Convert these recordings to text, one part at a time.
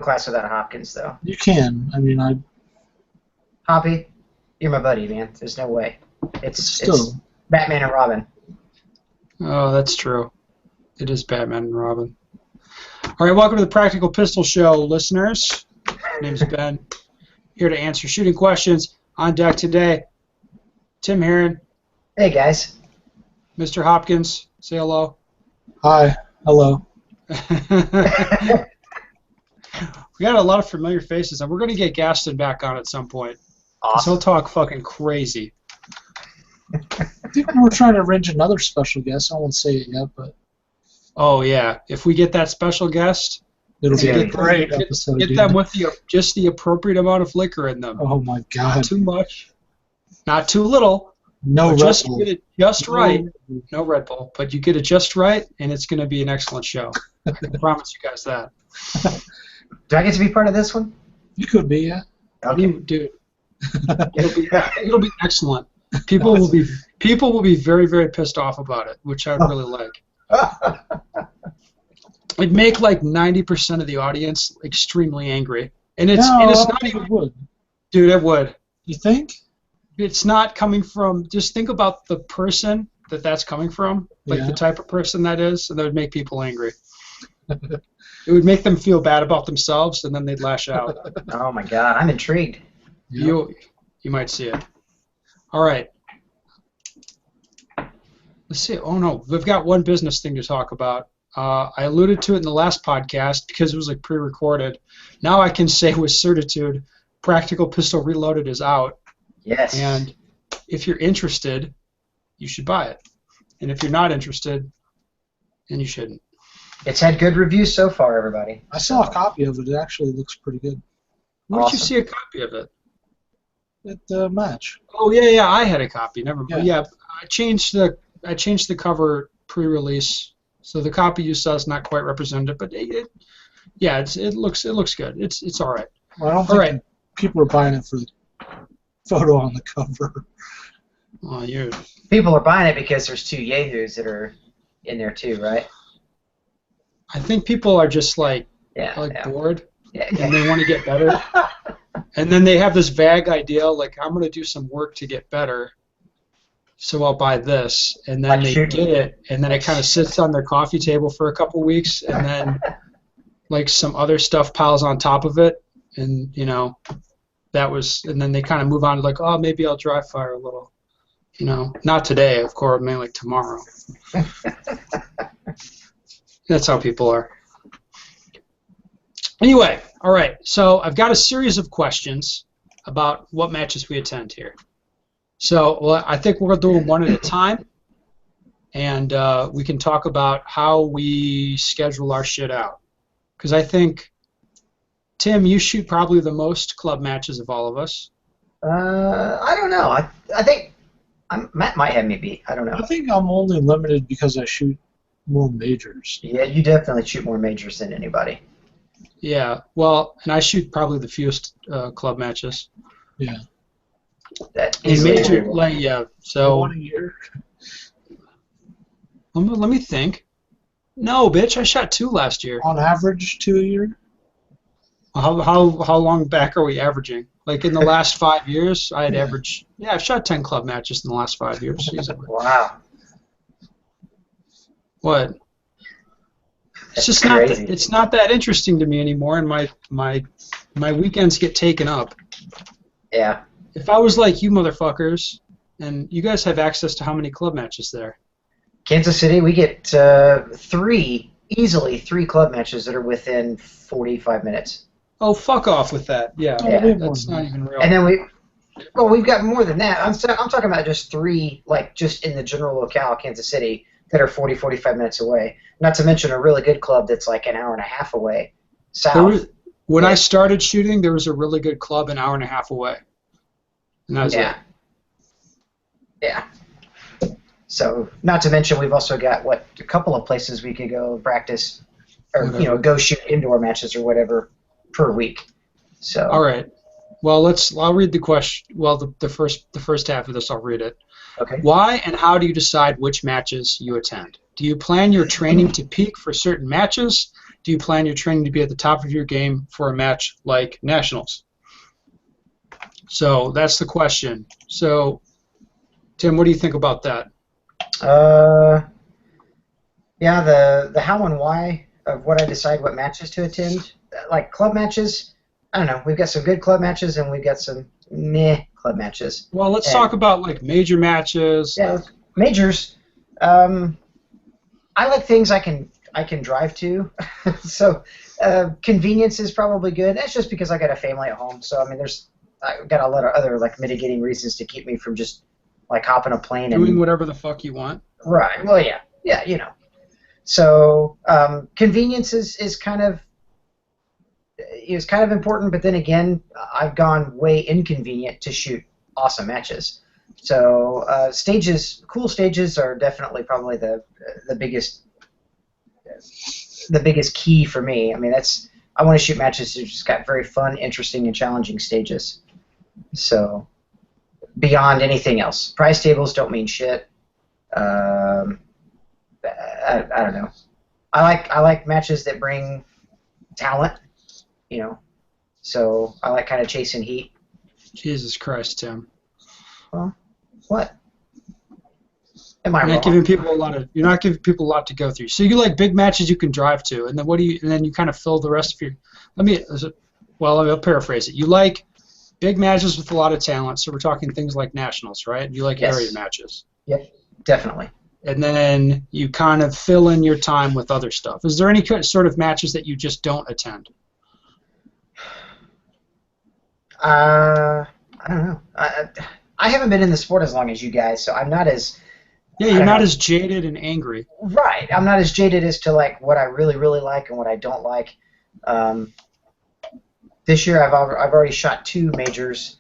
class without Hopkins, though. You can. I mean, Hoppy, you're my buddy, man. There's no way. It's still. Batman and Robin. Oh, that's true. It is Batman and Robin. All right, welcome to the Practical Pistol Show, listeners. My name's Ben. Here to answer shooting questions. On deck today, Tim Heron. Hey, guys. Mr. Hopkins, say hello. Hi. Hello. We got a lot of familiar faces, and we're going to get Gaston back on at some point. Awesome. He'll talk fucking crazy. I think we're trying to arrange another special guest. I won't say it yet, but Oh, yeah. If we get that special guest, it'll be a Get- great episode. get dude. them with just the appropriate amount of liquor in them. Oh my Not God. too much, not too little. No But Red just Bull. get it just right. No. No Red Bull, but you get it just right, and it's going to be an excellent show. I can promise you guys that. Do I get to be part of this one? You could be, yeah. Okay. Dude, it'll be excellent. People will be very, very pissed off about it, which I'd really like. It'd make like 90% of the audience extremely angry, and it's No, I not think even. it would. Dude, it would. You think? It's not coming from. Just think about the person that's coming from, like Yeah. the type of person that is, and that would make people angry. It would make them feel bad about themselves, and then they'd lash out. Oh, my God. I'm intrigued. Yeah. You might see it. All right. Let's see. Oh no, we've got one business thing to talk about. I alluded to it in the last podcast because it was like pre-recorded. Now I can say with certitude, Practical Pistol Reloaded is out, Yes. and if you're interested, you should buy it. And if you're not interested, then you shouldn't. It's had good reviews so far, everybody. I saw a copy of it. It actually looks pretty good. Where did you Awesome. see a copy of it? At the match. Oh yeah, I had a copy. Never mind. Yeah. Yeah, I changed the cover pre-release, so the copy you saw is not quite representative, but it looks good. It's all right. Well, I don't All think right. people are buying it for the photo on the cover. Oh, you. People are buying it because there's two yahoos that are in there, too, right? I think people are just like Yeah. bored Yeah. and they want to get better, and then they have this vague idea like I'm going to do some work to get better, so I'll buy this, and then Like they shooting. get it, and then it kind of sits on their coffee table for a couple weeks, and then like some other stuff piles on top of it, and and then they kind of move on to like, oh, maybe I'll dry fire a little, not today, of course, maybe like tomorrow. That's how people are. Anyway, all right, so I've got a series of questions about what matches we attend here. So I think we're going to do them one at a time, and we can talk about how we schedule our shit out. Because I think, Tim, you shoot probably the most club matches of all of us. I don't know. I think Matt might have me beat. I don't know. I think I'm only limited because I shoot more majors. Yeah, you definitely shoot more majors than anybody. Yeah, well, and I shoot probably the fewest club matches. Yeah. That In easily major, doable. like, yeah, so One a year. let me think. No, bitch, I shot 2 last year. On average, 2 a year. How long back are we averaging? Like in the last 5 years, I had averaged. Yeah, I've shot 10 club matches in the last 5 years. Easily. Wow. What? It's That's just crazy. it's not that interesting to me anymore, and my weekends get taken up. Yeah. If I was like you motherfuckers, and you guys have access to how many club matches there? Kansas City, we get easily three club matches that are within 45 minutes. Oh, fuck off with that. Yeah, Oh, we have that's more not than even real. And then we've got more than that. I'm talking about just 3, like just in the general locale, Kansas City, that are 40, 45 minutes away. Not to mention a really good club that's like an hour and a half away, south. When I started shooting, there was a really good club an hour and a half away. And that was Yeah. Yeah. So, not to mention, we've also got a couple of places we could go practice, or Whatever. go shoot indoor matches or whatever per week. So. All right. Well, I'll read the question. Well, the first half of this, I'll read it. Okay. Why and how do you decide which matches you attend? Do you plan your training to peak for certain matches do you plan your training to be at the top of your game for a match like Nationals? So that's the question. So, Tim, what do you think about that? Yeah, the how and why of what I decide what matches to attend. Like club matches, I don't know. We've got some good club matches and we've got some meh club matches. Well, let's And, talk about like major matches. yeah, majors. I like things I can drive to, so convenience is probably good. That's just because I got a family at home. So I mean, I've got a lot of other like mitigating reasons to keep me from just like hopping a plane and Doing whatever the fuck you want. right. Well, yeah, you know. So convenience is kind of important, but then again, I've gone way inconvenient to shoot awesome matches. So cool stages are definitely probably the biggest key for me. I mean, I want to shoot matches that just got very fun, interesting, and challenging stages. So beyond anything else, prize tables don't mean shit. I don't know. I like matches that bring talent, you know. So I like kind of chasing heat. Jesus Christ, Tim. Well, what? Am I You're wrong? not giving people a lot to go through. So you like big matches you can drive to, and then and then you kind of fill the rest of your. I'll paraphrase it. You like big matches with a lot of talent, so we're talking things like Nationals, right? You like Yes. area matches. Yep, definitely. And then you kind of fill in your time with other stuff. Is there any sort of matches that you just don't attend? I don't know. I haven't been in the sport as long as you guys, so I'm not as. Yeah, you're not as jaded and angry. Right. I'm not as jaded as to like what I really, really like and what I don't like. This year I've already shot 2 majors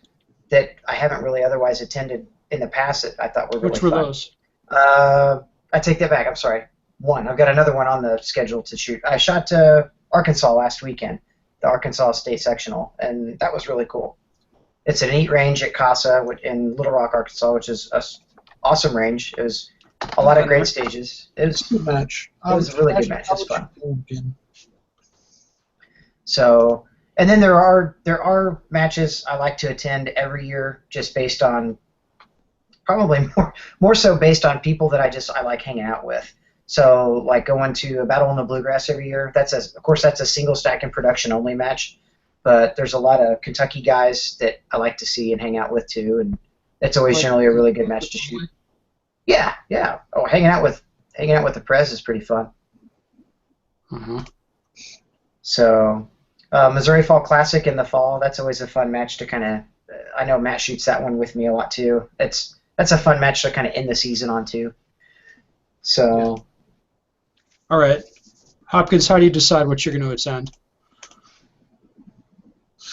that I haven't really otherwise attended in the past that I thought were really Which were fun. those? I take that back. I'm sorry. 1. I've got another one on the schedule to shoot. I shot Arkansas last weekend, the Arkansas State Sectional, and that was really cool. It's an 8 range at Casa in Little Rock, Arkansas, which is an awesome range. It was a lot of great stages. It's a good match. It was a really good match. It was fun. Again. So, and then there are matches I like to attend every year, just based on probably more so based on people that I like hanging out with. So, like going to a Battle in the Bluegrass every year. Of course that's a single stack and production only match, but there's a lot of Kentucky guys that I like to see and hang out with too, and it's always generally a really good match to shoot. Yeah. Oh, hanging out with the Prez is pretty fun. Mm-hmm. So, Missouri Fall Classic in the fall. That's always a fun match to kind of. I know Matt shoots that one with me a lot too. That's a fun match to kind of end the season on too. So. Yeah. All right, Hopkins. How do you decide what you're going to attend?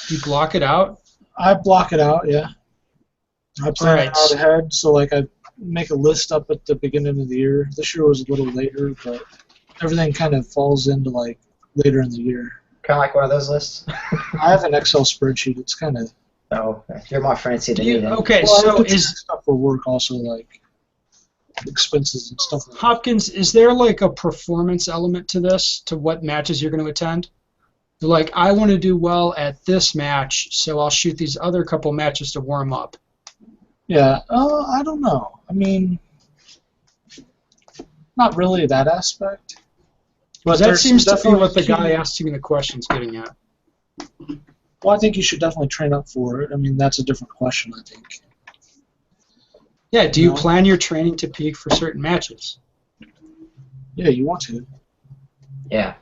You block it out. I block it out. Yeah. I plan Right. it out ahead, so like I make a list up at the beginning of the year. This year was a little later, but everything kind of falls into like later in the year. Kind of like one of those lists. I have an Excel spreadsheet. It's kind of. Oh, you're more fancy than me. Then. Okay, Well, so I do stuff for work also, like expenses and stuff like that. Hopkins, is there like a performance element to this, to what matches you're going to attend? Like, I want to do well at this match, so I'll shoot these other couple matches to warm up. Yeah, I don't know. I mean, not really that aspect. But that there's seems to be definitely what the key- guy asking the question's getting at. Well, I think you should definitely train up for it. I mean, that's a different question, I think. Yeah, do you No. plan your training to peak for certain matches? Yeah, you want to. Yeah.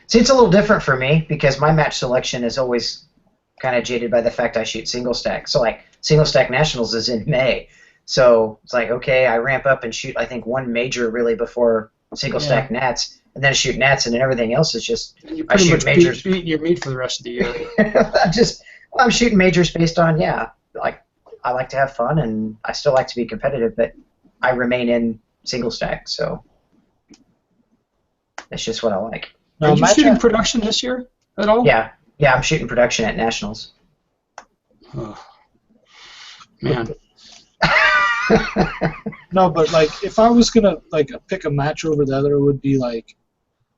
See, it's a little different for me because my match selection is always kind of jaded by the fact I shoot single stack. So, like, single stack nationals is in May. So it's like, okay, I ramp up and shoot, I think, one major really before single stack nats, and then I shoot nats, and then everything else is just And you're I pretty shoot much majors. beating your meat for the rest of the year. I'm shooting majors based on like I like to have fun and I still like to be competitive, but I remain in single stack, so that's just what I like. No, Are you match shooting up- production this year at all? Yeah, I'm shooting production at nationals. Oh. Man. No, but like if I was gonna like pick a match over the other, it would be like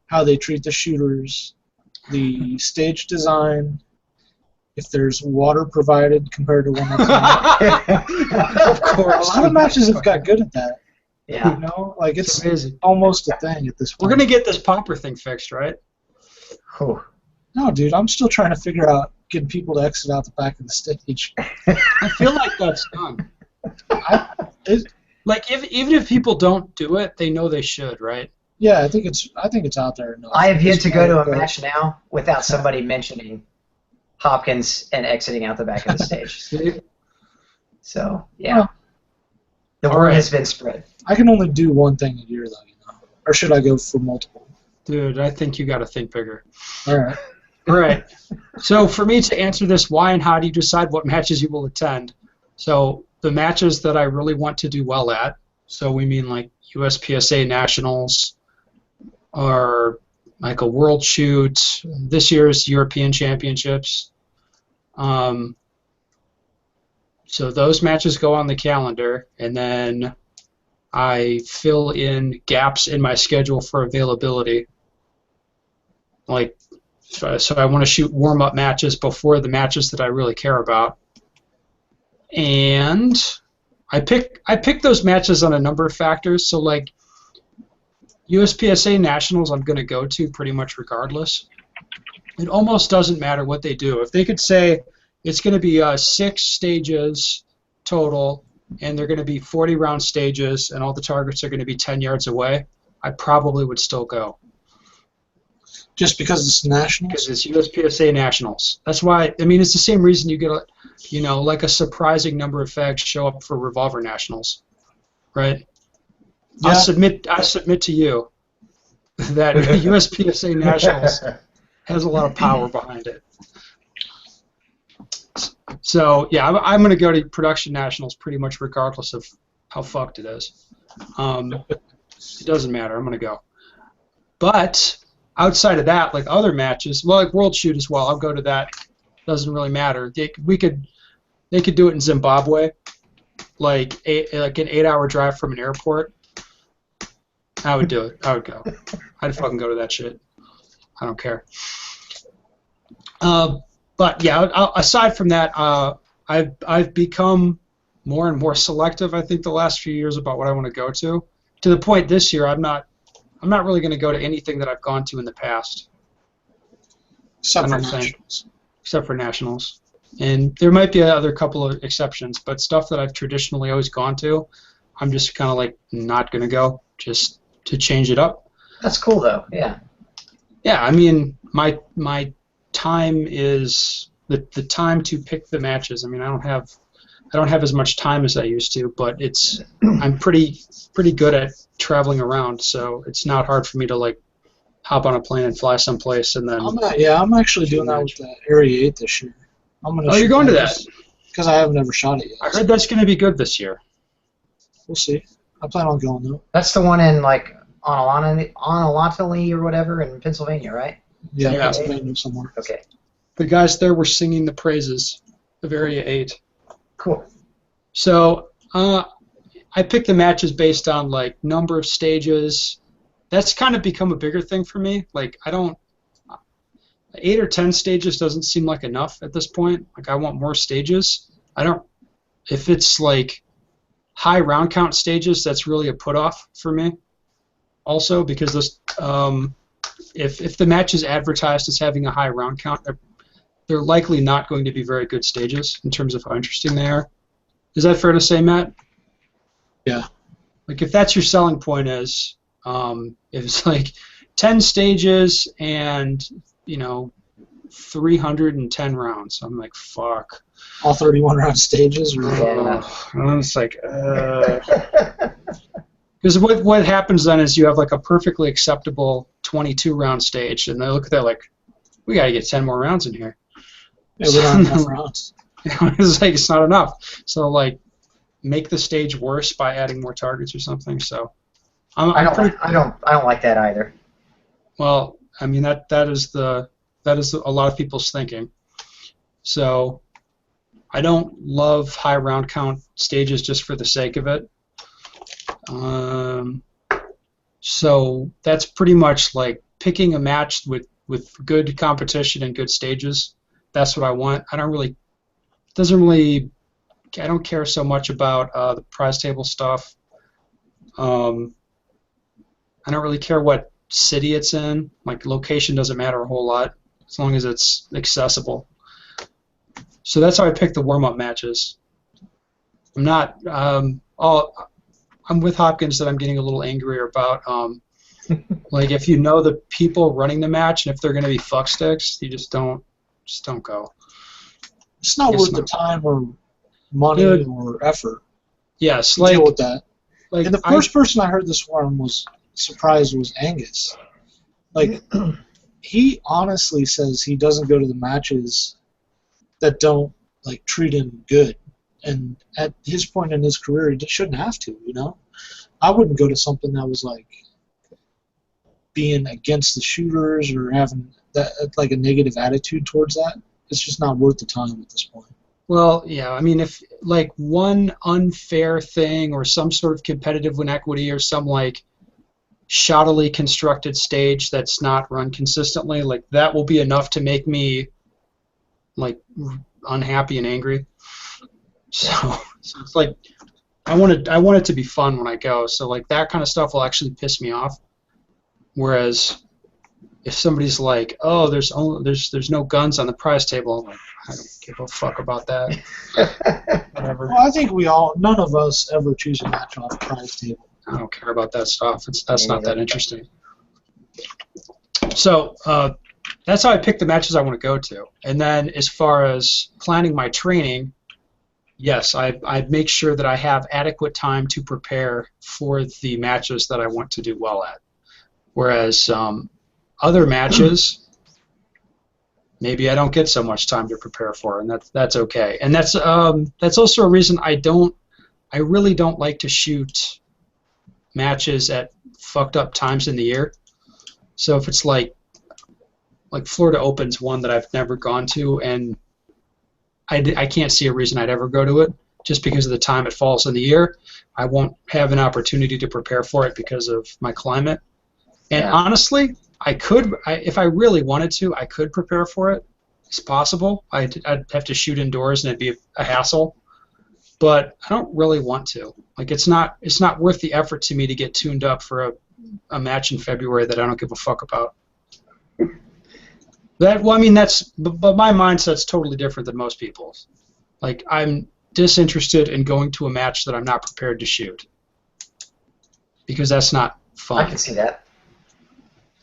how they treat the shooters, the stage design, if there's water provided compared to when it's not. Of course. A lot of matches have got good at that. Yeah. You know, like it's amazing. almost a thing at this point. We're gonna get this popper thing fixed, right? Whew. No, dude, I'm still trying to figure out getting people to exit out the back of the stage. I feel like that's done. Like even if people don't do it, they know they should, right? Yeah, I think it's out there enough. I have yet to go to a match now without somebody mentioning Hopkins and exiting out the back of the stage. See? So, yeah. Well, The word has been spread. I can only do one thing a year, though, you know. Or should I go for multiple? Dude, I think you got to think bigger. All right. All right. So for me to answer this, why and how do you decide what matches you will attend? So the matches that I really want to do well at, so we mean like USPSA Nationals or like a World Shoot, this year's European Championships. So those matches go on the calendar, and then I fill in gaps in my schedule for availability. Like, so I want to shoot warm-up matches before the matches that I really care about. And I pick those matches on a number of factors. So like USPSA Nationals I'm going to go to pretty much regardless. It almost doesn't matter what they do. If they could say it's going to be 6 stages total, and they're going to be 40-round stages, and all the targets are going to be 10 yards away, I probably would still go. Just because it's nationals? Because it's USPSA Nationals. That's why, I mean, it's the same reason you get, like a surprising number of fags show up for Revolver Nationals, right? Yeah. I submit to you that USPSA Nationals has a lot of power behind it. So, yeah, I'm going to go to Production Nationals pretty much regardless of how fucked it is. It doesn't matter. I'm going to go. But outside of that, like other matches, well, like World Shoot as well, I'll go to that. Doesn't really matter. They could do it in Zimbabwe, like an 8-hour drive from an airport. I would do it. I would go. I'd fucking go to that shit. I don't care. But yeah, aside from that, I've become more and more selective. I think the last few years about what I want to go to the point this year I'm not really going to go to anything that I've gone to in the past. Except for nationals. Except for nationals, and there might be other couple of exceptions, but stuff that I've traditionally always gone to, I'm just kind of like not going to go, just to change it up. That's cool though. Yeah. Yeah, I mean my time is the time to pick the matches. I mean, I don't have as much time as I used to, but I'm pretty good at traveling around, so it's not hard for me to like hop on a plane and fly someplace and then. I'm actually doing that with the Area 8 this year. You're going to that? Because I haven't ever shot it yet. I heard that's going to be good this year. We'll see. I plan on going though. That's the one in like Onalatallee or whatever in Pennsylvania, right? Yeah, Yeah. Pennsylvania somewhere. Okay. The guys there were singing the praises of Area 8. Cool. So I pick the matches based on like number of stages. That's kind of become a bigger thing for me. Like 8 or 10 stages doesn't seem like enough at this point. Like I want more stages. If it's like high round count stages, that's really a put off for me. Also, because this, if the match is advertised as having a high round count, they're likely not going to be very good stages in terms of how interesting they are. Is that fair to say, Matt? Yeah. Like if that's your selling point is, if it's like 10 stages and 310 rounds, I'm like, fuck. All 31 round stages? Or and it's like, because what happens then is you have like a perfectly acceptable 22 round stage, and they look at that like, we got to get 10 more rounds in here. Yeah, we don't have enough rounds. It's like it's not enough. So like, make the stage worse by adding more targets or something. So I don't like that either. Well, I mean that is a lot of people's thinking. So I don't love high round count stages just for the sake of it. So that's pretty much like picking a match with good competition and good stages. That's what I want. I don't care so much about the prize table stuff. I don't really care what city it's in. Like, location doesn't matter a whole lot as long as it's accessible. So that's how I pick the warm-up matches. I'm not. I'm with Hopkins that I'm getting a little angrier about. Like, if you know the people running the match and if they're going to be fucksticks, you just don't go. It's not worth the time or money or effort. Yes, to deal with that. Like, and the first person I heard this from was surprised was Angus. Like, he honestly says he doesn't go to the matches that don't like treat him good. And at his point in his career, he shouldn't have to, you know? I wouldn't go to something that was like being against the shooters or having that like a negative attitude towards that. It's just not worth the time at this point. Well, yeah, I mean, if like one unfair thing or some sort of competitive inequity or some like shoddily constructed stage that's not run consistently, like that will be enough to make me like unhappy and angry. So it's like I want it to be fun when I go. So like that kind of stuff will actually piss me off. Whereas if somebody's like, "Oh, there's no guns on the prize table," I'm like, I don't give a fuck about that. Whatever. Well, I think none of us ever choose a match off the prize table. I don't care about that stuff. That's not that interesting. So that's how I pick the matches I want to go to. And then as far as planning my training, yes, I make sure that I have adequate time to prepare for the matches that I want to do well at. Whereas other matches, maybe I don't get so much time to prepare for, and that's okay. And that's also a reason I really don't like to shoot matches at fucked up times in the year. So if it's like Florida Open's one that I've never gone to, and I can't see a reason I'd ever go to it just because of the time it falls in the year. I won't have an opportunity to prepare for it because of my climate. And honestly, if I really wanted to, I could prepare for it. It's possible. I'd have to shoot indoors and it'd be a hassle. But I don't really want to. Like, it's not worth the effort to me to get tuned up for a match in February that I don't give a fuck about. But my mindset's totally different than most people's. Like, I'm disinterested in going to a match that I'm not prepared to shoot because that's not fun. I can see that.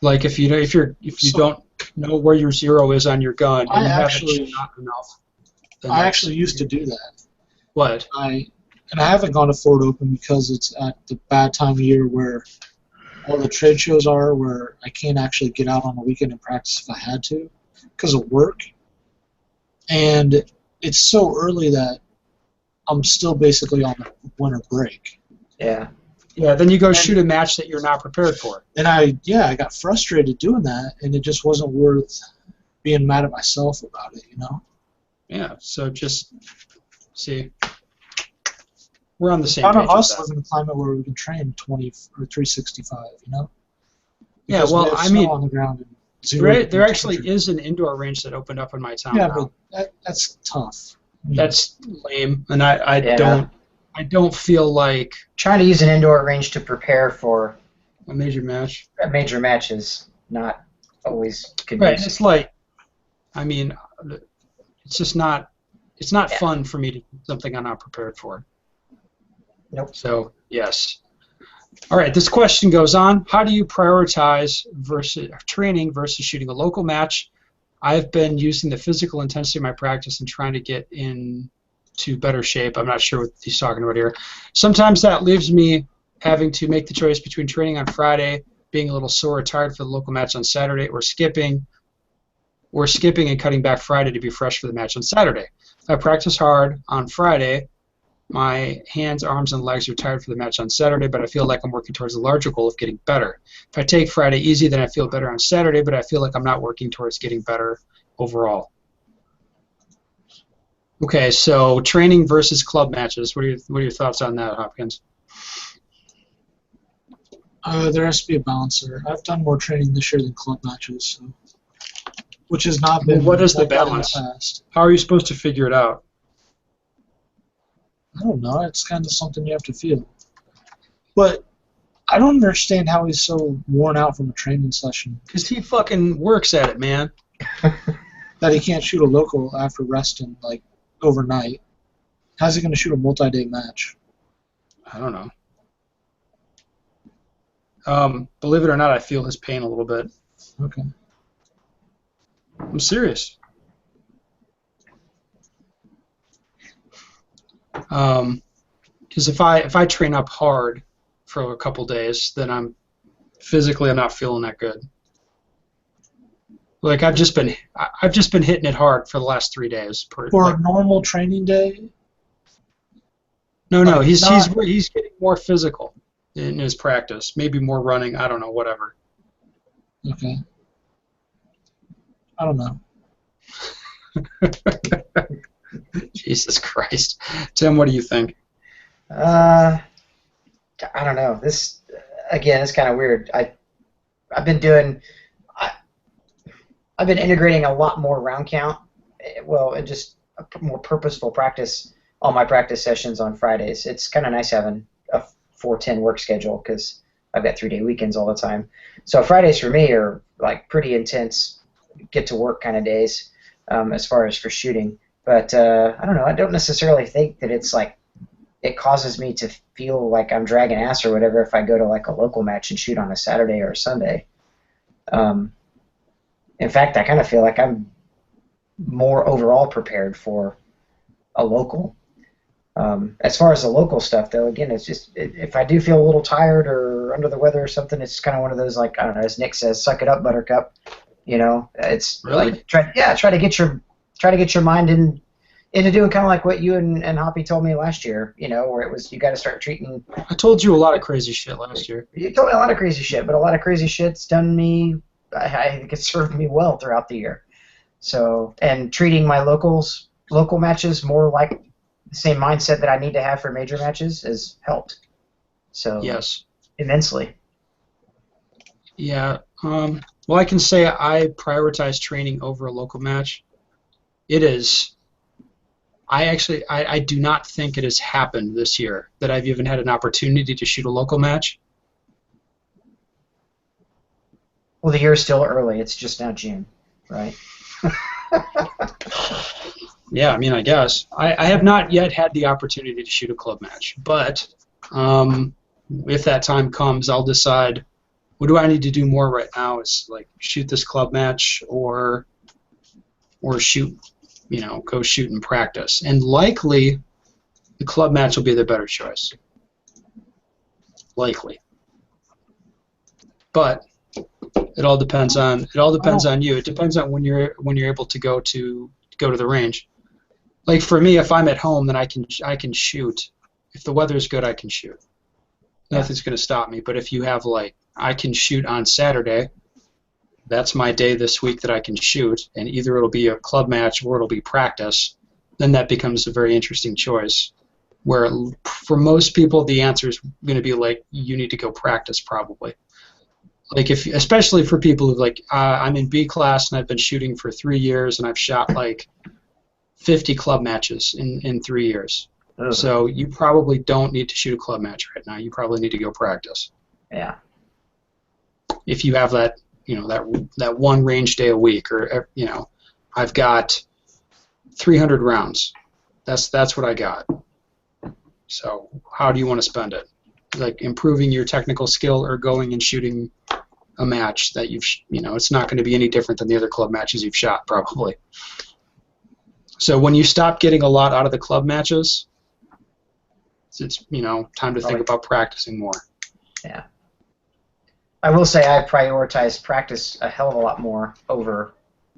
Like, if you don't know where your zero is on your gun and you haven't shot enough. I actually used to do that. What? I haven't gone to Florida Open because it's at the bad time of year where all the trade shows are, where I can't actually get out on the weekend and practice if I had to because of work. And it's so early that I'm still basically on the winter break. Yeah. Yeah, then you go shoot a match that you're not prepared for. And I got frustrated doing that, and it just wasn't worth being mad at myself about it, you know? Yeah, so just see. We're on the same None page. of us live in a climate where we can train 20 or 365, you know? Yeah, well, I mean, on the ground there actually is an indoor range that opened up in my town. Yeah, now. but that's tough. That's lame, and I don't feel like trying to use an indoor range to prepare for a major match. A major match is not always conducive. Right, it's like, I mean, it's just not. It's not fun for me to do something I'm not prepared for. Nope. So yes. All right. This question goes on. How do you prioritize training versus shooting a local match? I've been using the physical intensity of my practice and trying to get into better shape. I'm not sure what he's talking about here. Sometimes that leaves me having to make the choice between training on Friday, being a little sore or tired for the local match on Saturday, or skipping and cutting back Friday to be fresh for the match on Saturday. If I practice hard on Friday, my hands, arms, and legs are tired for the match on Saturday, but I feel like I'm working towards the larger goal of getting better. If I take Friday easy, then I feel better on Saturday, but I feel like I'm not working towards getting better overall. Okay, so training versus club matches. What are your thoughts on that, Hopkins? There has to be a balancer. I've done more training this year than club matches, so, which has not been What is the like that in balance? past. How are you supposed to figure it out? I don't know. It's kind of something you have to feel. But I don't understand how he's so worn out from a training session Because he fucking works at it, man. that he can't shoot a local after resting like overnight. How's he going to shoot a multi-day match? I don't know. Believe it or not, I feel his pain a little bit. Okay. I'm serious. Because if I train up hard for a couple days, then I'm not feeling that good. Like I've just been hitting it hard for the last 3 days. For a normal training day? No, he's not- getting more physical in his practice. Maybe more running. I don't know. Whatever. Okay. I don't know. Jesus Christ, Tim, what do you think? I don't know. This again, it's kind of weird. I've been integrating a lot more round count. Well, and just a more purposeful practice. All my practice sessions on Fridays. It's kind of nice having a 4-10 work schedule because I've got 3-day weekends all the time. So Fridays for me are like pretty intense, get to work kind of days as far as for shooting. But I don't know. I don't necessarily think that it's like it causes me to feel like I'm dragging ass or whatever if I go to like a local match and shoot on a Saturday or a Sunday. In fact, I kind of feel like I'm more overall prepared for a local. As far as the local stuff, though, again, it's just if I do feel a little tired or under the weather or something, it's kind of one of those like I don't know, as Nick says, "Suck it up, Buttercup." You know, it's Really? like try to get your mind into doing kind of like what you and Hoppy told me last year. You know, where it was you got to start treating. I told you a lot of crazy shit last year. You told me a lot of crazy shit, but a lot of crazy shit's done me. I think it's served me well throughout the year. So, and treating my local matches more like the same mindset that I need to have for major matches has helped. So Yes. Immensely. Yeah. Well, I can say I prioritize training over a local match. It is. I do not think it has happened this year that I've even had an opportunity to shoot a local match. Well, the year's still early. It's just now June, right? Yeah, I mean, I guess. I have not yet had the opportunity to shoot a club match, but if that time comes, I'll decide what do I need to do more right now is like shoot this club match or shoot, go shoot and practice. And likely the club match will be the better choice. Likely. But it all depends on you. It depends on when you're able to go to the range. Like for me, if I'm at home, then I can shoot. If the weather's good, I can shoot. Nothing's going to stop me. But if you have I can shoot on Saturday. That's my day this week that I can shoot, and either it'll be a club match or it'll be practice. Then that becomes a very interesting choice. Where for most people, the answer is going to be like you need to go practice probably. Like especially for people who I'm in B class and I've been shooting for 3 years and I've shot like 50 club matches in 3 years. Ugh. So you probably don't need to shoot a club match right now. You probably need to go practice. Yeah. If you have that, that one range day a week, or I've got 300 rounds. That's what I got. So how do you want to spend it? Like improving your technical skill or going and shooting a match that it's not going to be any different than the other club matches you've shot probably. So when you stop getting a lot out of the club matches, it's time to think about practicing more. Yeah. I will say I prioritize practice a hell of a lot more over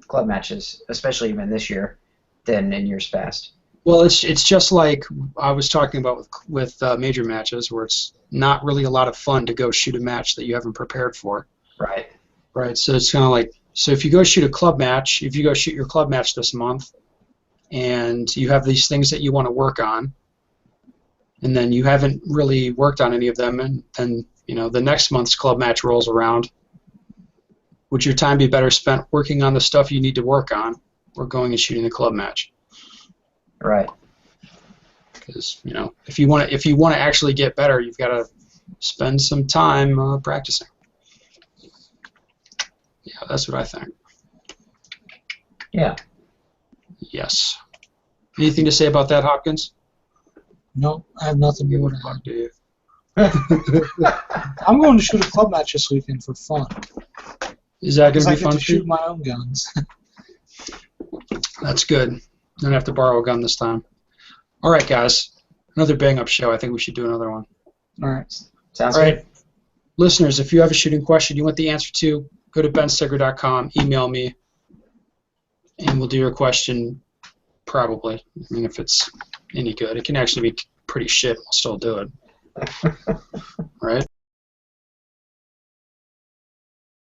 club matches, especially even this year, than in years past. Well, it's just like I was talking about with major matches, where it's not really a lot of fun to go shoot a match that you haven't prepared for. Right. Right. So it's kind of like, so if you go shoot a club match, if you go shoot your club match this month, and you have these things that you want to work on, and then you haven't really worked on any of them, and then the next month's club match rolls around, would your time be better spent working on the stuff you need to work on or going and shooting the club match? Right. Because, if you want to actually get better, you've got to spend some time practicing. Yeah, that's what I think. Yeah. Yes. Anything to say about that, Hopkins? No, I have nothing Give more a to fuck, add. do you? I'm going to shoot a club match this weekend for fun. Is that going Because to I be get fun to for you? shoot my own guns. That's good. Don't have to borrow a gun this time. All right, guys. Another bang-up show. I think we should do another one. All right. Sounds All good. right. Listeners, if you have a shooting question you want the answer to, go to benstigger.com, email me, and we'll do your question probably. I mean, if it's any good. It can actually be pretty shit. We'll still do it. Right?